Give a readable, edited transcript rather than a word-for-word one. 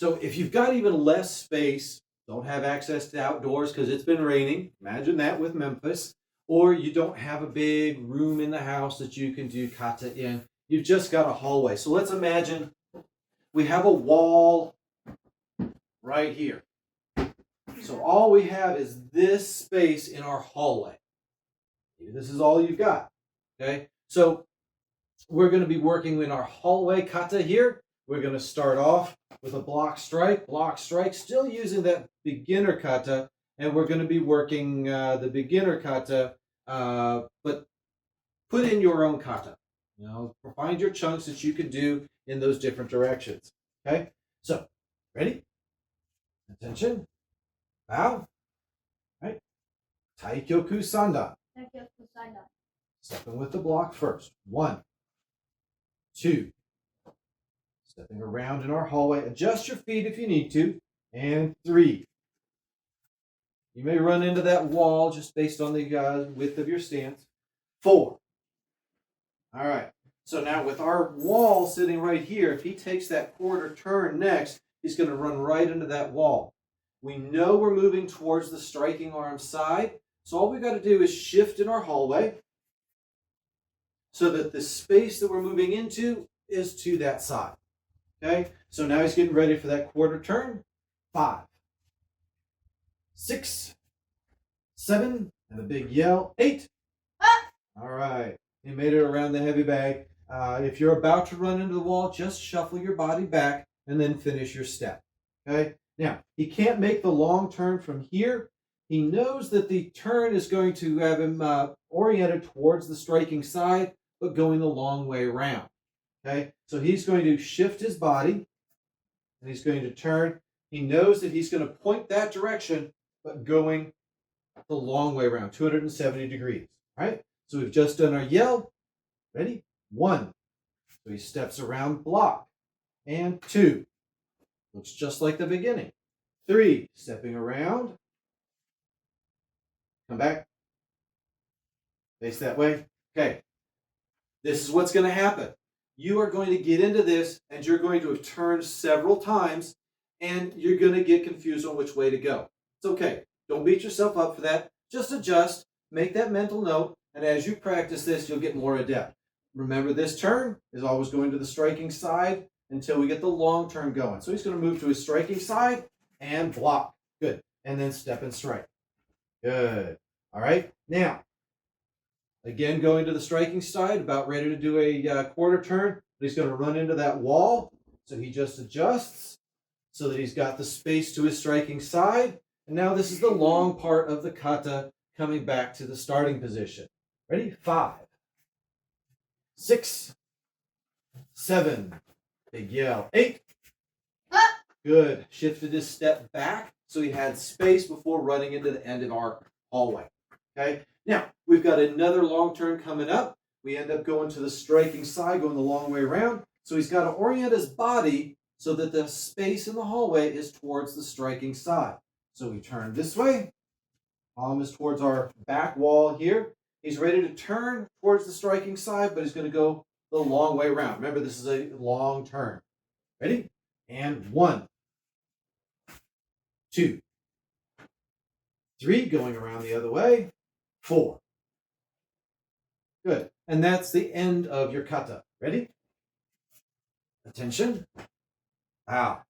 So if you've got even less space, don't have access to outdoors because it's been raining, imagine that with Memphis, or you don't have a big room in the house that you can do kata in, you've just got a hallway. So let's imagine we have a wall right here. So all we have is this space in our hallway. This is all you've got. Okay, so we're going to be working in our hallway kata here. We're going to start off with a block, strike, still using that beginner kata, and we're going to be working the beginner kata, but put in your own kata. You know, find your chunks that you can do in those different directions. Okay, so ready? Attention. Bow. Right. Taikyoku Sandan. Stepping with the block first. 1, 2. Stepping around in our hallway. Adjust your feet if you need to. And 3. You may run into that wall just based on the width of your stance. 4. All right. So now with our wall sitting right here, if he takes that quarter turn next, he's going to run right into that wall. We know we're moving towards the striking arm side. So all we've got to do is shift in our hallway so that the space that we're moving into is to that side. Okay, so now he's getting ready for that quarter turn. 5, 6, 7, and the big yell. 8. All right, he made it around the heavy bag. If you're about to run into the wall, just shuffle your body back and then finish your step. Okay, now he can't make the long turn from here. He knows that the turn is going to have him oriented towards the striking side, but going the long way around. Okay, so he's going to shift his body, and he's going to turn. He knows that he's going to point that direction, but going the long way around, 270 degrees. All right, so we've just done our yell. Ready? 1. So he steps around, block. And 2. Looks just like the beginning. 3. Stepping around. Come back. Face that way. Okay. This is what's going to happen. You are going to get into this, and you're going to have turned several times, and you're going to get confused on which way to go. It's okay. Don't beat yourself up for that. Just adjust. Make that mental note, and as you practice this, you'll get more adept. Remember, this turn is always going to the striking side until we get the long turn going. So he's going to move to his striking side and block. Good. And then step and strike. Good. All right. Now, again, going to the striking side, about ready to do a quarter turn. But he's going to run into that wall. So he just adjusts so that he's got the space to his striking side. And now this is the long part of the kata coming back to the starting position. Ready? 5, 6, 7. Big yell. 8. Good. Shifted his step back so he had space before running into the end of our hallway. Okay. Now, we've got another long turn coming up. We end up going to the striking side, going the long way around. So he's got to orient his body so that the space in the hallway is towards the striking side. So we turn this way. Palm is towards our back wall here. He's ready to turn towards the striking side, but he's going to go the long way around. Remember, this is a long turn. Ready? And 1, 2, 3, going around the other way. 4. Good. And that's the end of your kata. Ready? Attention. Bow.